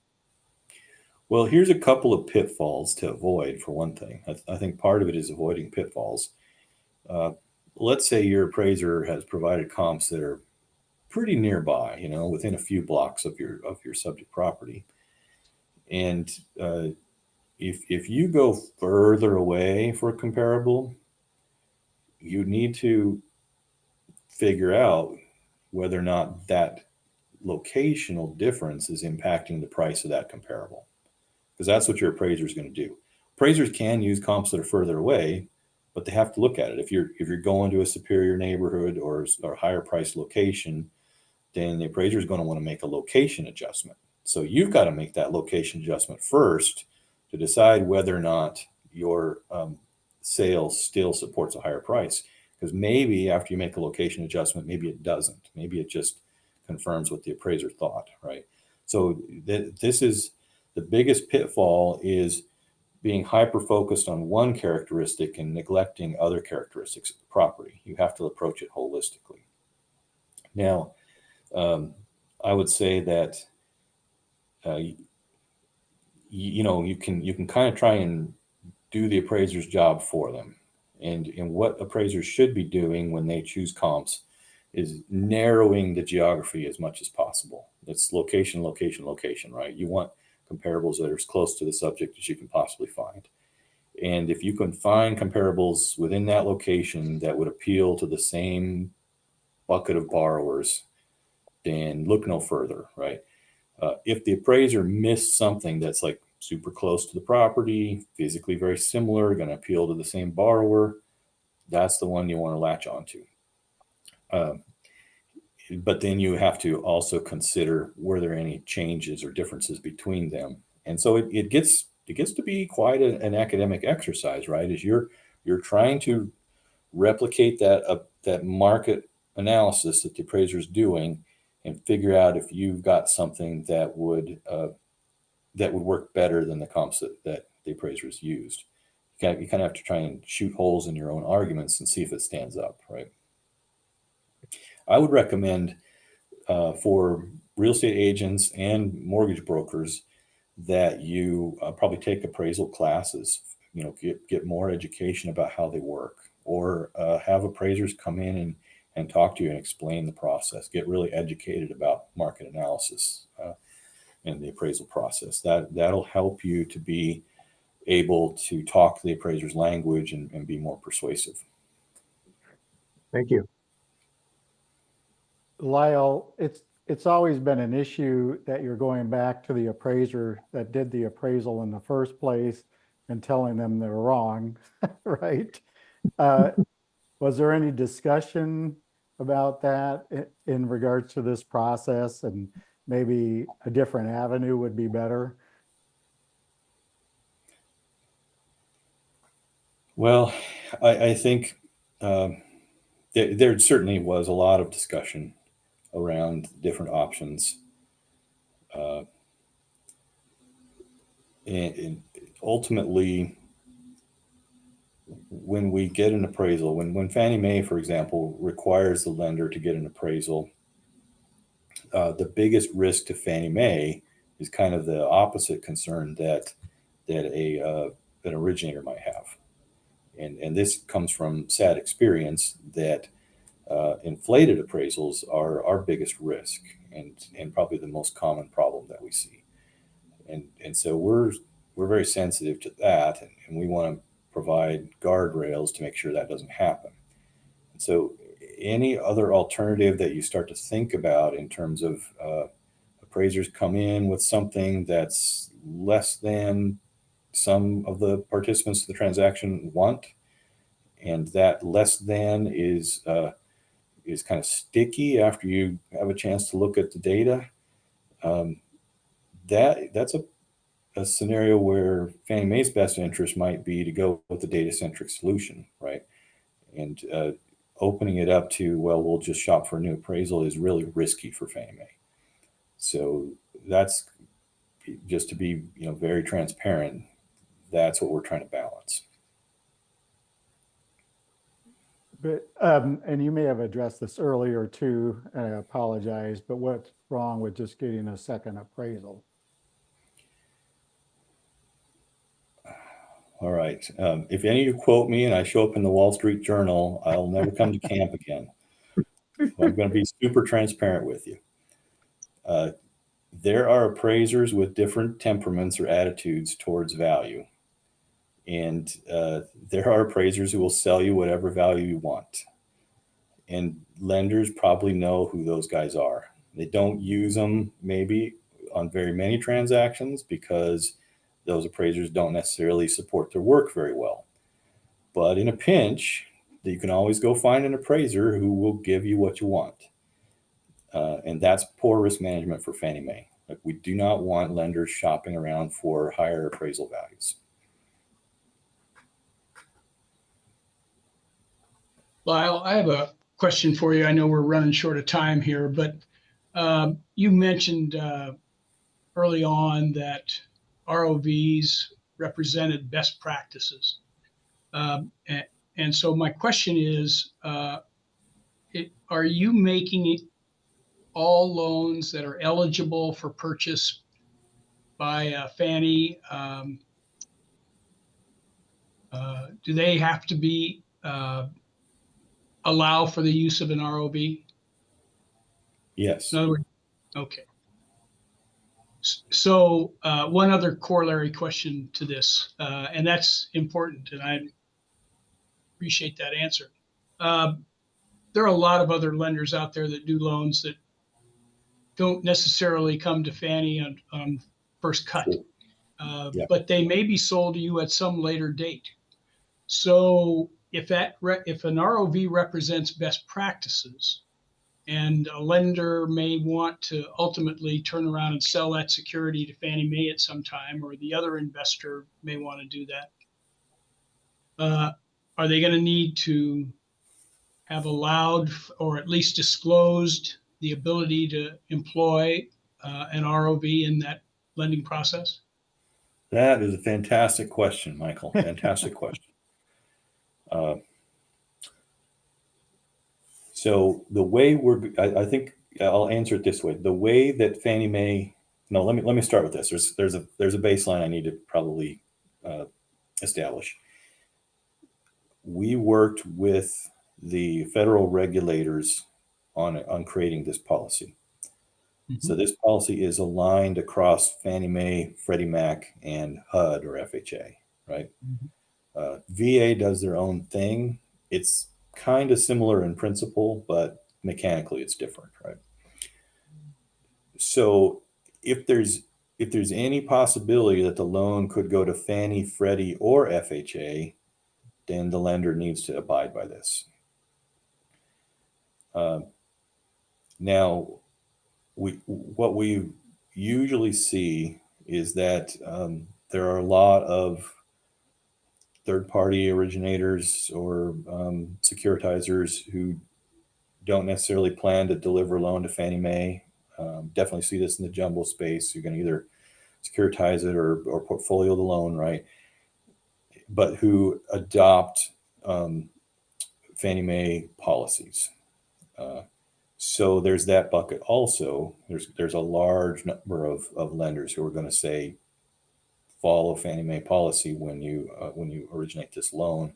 Well, here's a couple of pitfalls to avoid. For one thing, I think part of it is avoiding pitfalls. Let's say your appraiser has provided comps that are pretty nearby, within a few blocks of your subject property. And if you go further away for a comparable, you need to figure out whether or not that locational difference is impacting the price of that comparable, because that's what your appraiser is going to do. Appraisers can use comps that are further away, but they have to look at it. If you're going to a superior neighborhood or higher price location, then the appraiser is going to want to make a location adjustment. So you've got to make that location adjustment first to decide whether or not your sale still supports a higher price. Because maybe after you make a location adjustment, maybe it doesn't. Maybe it just confirms what the appraiser thought, right? So this is the biggest pitfall, is being hyper-focused on one characteristic and neglecting other characteristics of the property. You have to approach it holistically. Now, I would say that you can kind of try and do the appraiser's job for them. And what appraisers should be doing when they choose comps is narrowing the geography as much as possible. It's location, location, location, right? You want comparables that are as close to the subject as you can possibly find. And if you can find comparables within that location that would appeal to the same bucket of borrowers, then look no further, right? If the appraiser missed something that's like super close to the property, physically very similar, going to appeal to the same borrower, that's the one you want to latch onto. But then you have to also consider, were there any changes or differences between them? And so it gets to be quite an academic exercise, right? As you're trying to replicate that market analysis that the appraiser is doing, and figure out if you've got something that would work better than the comps that the appraisers used. You kind of have to try and shoot holes in your own arguments and see if it stands up, right? I would recommend for real estate agents and mortgage brokers that you probably take appraisal classes, get more education about how they work, or have appraisers come in and talk to you and explain the process. Get really educated about market analysis and the appraisal process. That'll help you to be able to talk the appraiser's language and be more persuasive. Thank you. Lyle, it's always been an issue that you're going back to the appraiser that did the appraisal in the first place and telling them they're wrong, right? Was there any discussion about that in regards to this process, and maybe a different avenue would be better? Well, I think there certainly was a lot of discussion around different options. And ultimately, when we get an appraisal, when Fannie Mae, for example, requires the lender to get an appraisal, the biggest risk to Fannie Mae is kind of the opposite concern that an originator might have. And this comes from sad experience that inflated appraisals are our biggest risk and probably the most common problem that we see. And so we're very sensitive to that, and we want to provide guardrails to make sure that doesn't happen. And so any other alternative that you start to think about in terms of appraisers come in with something that's less than some of the participants of the transaction want, and that less than is kind of sticky after you have a chance to look at the data, that's a scenario where Fannie Mae's best interest might be to go with the data-centric solution, right? And opening it up to, well, we'll just shop for a new appraisal is really risky for Fannie Mae. So that's just to be, very transparent. That's what we're trying to balance. But, and you may have addressed this earlier too, and I apologize, but what's wrong with just getting a second appraisal? All right. If any of you quote me and I show up in the Wall Street Journal, I'll never come to camp again. So I'm going to be super transparent with you. There are appraisers with different temperaments or attitudes towards value. And there are appraisers who will sell you whatever value you want. And lenders probably know who those guys are. They don't use them maybe on very many transactions because those appraisers don't necessarily support their work very well. But in a pinch, you can always go find an appraiser who will give you what you want. And that's poor risk management for Fannie Mae. Like, we do not want lenders shopping around for higher appraisal values. Lyle, I have a question for you. I know we're running short of time here, but you mentioned early on that ROVs represented best practices. And so my question is, are you making it all loans that are eligible for purchase by Fannie? Do they have to be allow for the use of an ROV? Yes. In other words, okay. So one other corollary question to this, and that's important, and I appreciate that answer. There are a lot of other lenders out there that do loans that don't necessarily come to Fannie on first cut, but they may be sold to you at some later date. So if an ROV represents best practices, and a lender may want to ultimately turn around and sell that security to Fannie Mae at some time, or the other investor may want to do that, are they going to need to have allowed or at least disclosed the ability to employ an ROV in that lending process? That is a fantastic question, Michael. Fantastic question. So the way I think I'll answer it this way. The way that Fannie Mae, no, let me start with this. There's a baseline I need to probably establish. We worked with the federal regulators on creating this policy. Mm-hmm. So this policy is aligned across Fannie Mae, Freddie Mac, and HUD or FHA, right? Mm-hmm. VA does their own thing. It's kind of similar in principle, but mechanically it's different, right? So if there's any possibility that the loan could go to Fannie, Freddie, or FHA, then the lender needs to abide by this. Now, what we usually see is that there are a lot of third-party originators or securitizers who don't necessarily plan to deliver a loan to Fannie Mae. Definitely see this in the jumbo space. You're going to either securitize it or portfolio the loan, right? But who adopt Fannie Mae policies. So there's that bucket. Also, there's a large number of lenders who are going to say, follow Fannie Mae policy when you originate this loan,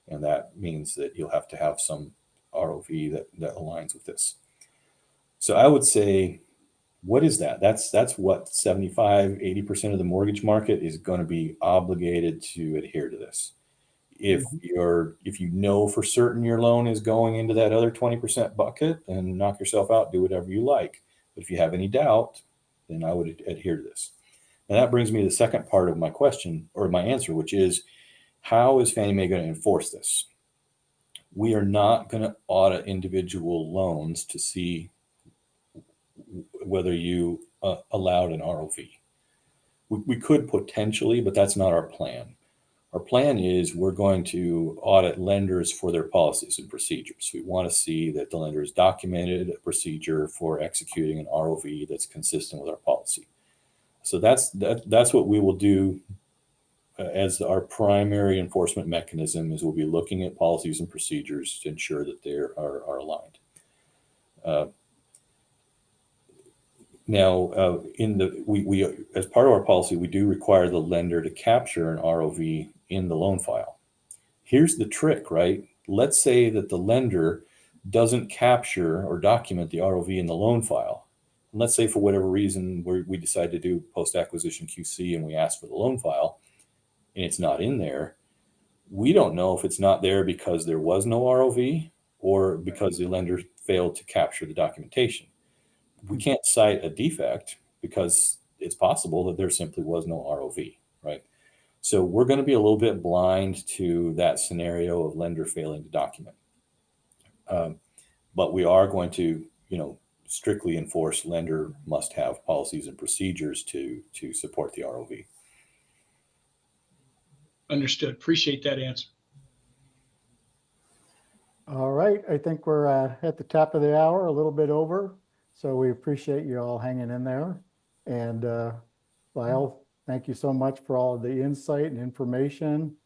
and that means that you'll have to have some ROV that aligns with this. So I would say, what is that? That's what 75-80% of the mortgage market is going to be obligated to adhere to this. If you know for certain your loan is going into that other 20% bucket, then knock yourself out, do whatever you like. But if you have any doubt, then I would adhere to this. And that brings me to the second part of my question, or my answer, which is, how is Fannie Mae going to enforce this? We are not going to audit individual loans to see whether you allowed an ROV. We could potentially, but that's not our plan. Our plan is we're going to audit lenders for their policies and procedures. We want to see that the lender has documented a procedure for executing an ROV that's consistent with our policy. So that's what we will do as our primary enforcement mechanism. Is we'll be looking at policies and procedures to ensure that they are aligned. Now, we as part of our policy, we do require the lender to capture an ROV in the loan file. Here's the trick, right? Let's say that the lender doesn't capture or document the ROV in the loan file. And let's say for whatever reason we decide to do post-acquisition QC and we ask for the loan file and it's not in there. We don't know if it's not there because there was no ROV or because the lender failed to capture the documentation. We can't cite a defect because it's possible that there simply was no ROV, right? So we're going to be a little bit blind to that scenario of lender failing to document. But we are going to, strictly enforce lender must have policies and procedures to support the ROV. Understood. Appreciate that answer. All right, I think we're at the top of the hour, a little bit over. So we appreciate you all hanging in there. And Lyle, thank you so much for all of the insight and information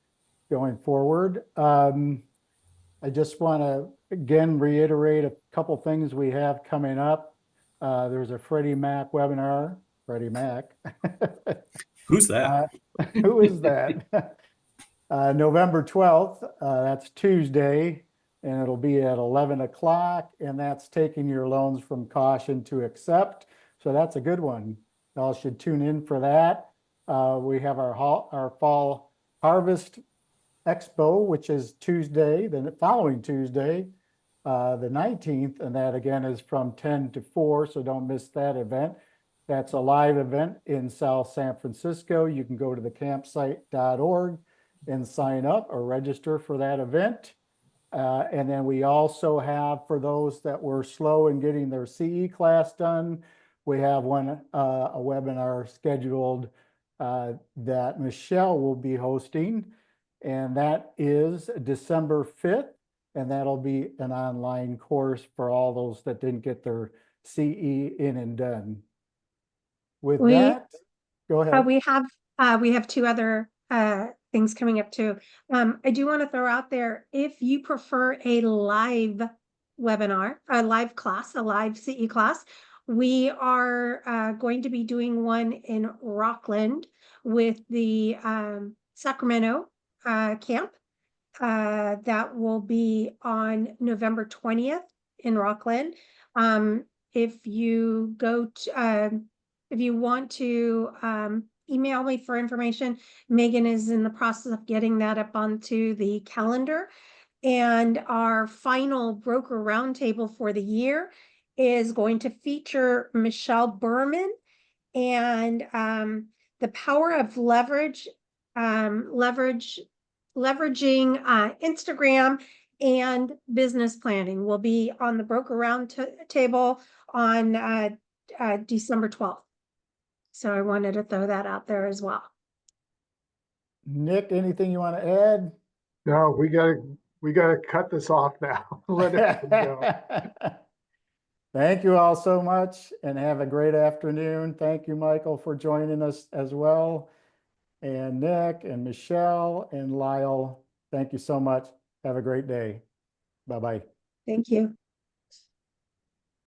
going forward. I just want to again reiterate a couple things we have coming up. There's a Freddie Mac webinar. Freddie Mac. Who's that? Who is that? November 12th. That's Tuesday. And it'll be at 11 o'clock, and that's taking your loans from caution to accept. So that's a good one. Y'all should tune in for that. We have our fall harvest expo, which is Tuesday, the following Tuesday, the 19th, and that again is from 10 to 4, so don't miss that event. That's a live event in South San Francisco. You can go to thecampsite.org and sign up or register for that event. And then we also have, for those that were slow in getting their CE class done, we have a webinar scheduled that Michelle will be hosting, and that is December 5th, and that'll be an online course for all those that didn't get their CE in and done. With that, go ahead. We have two other things coming up too. I do want to throw out there, if you prefer a live webinar, a live class, a live CE class, we are going to be doing one in Rockland with the Sacramento camp. That will be on November 20th in Rockland. If you go to, if you want to email me for information, Megan is in the process of getting that up onto the calendar. And our final broker roundtable for the year is going to feature Michelle Berman and the power of leveraging Instagram and business planning will be on the broker round table on December 12th. So I wanted to throw that out there as well. Nick, anything you want to add? No, we gotta cut this off now. Let it go. Thank you all so much and have a great afternoon. Thank you, Michael, for joining us as well. And Nick and Michelle and Lyle, thank you so much. Have a great day. Bye-bye. Thank you.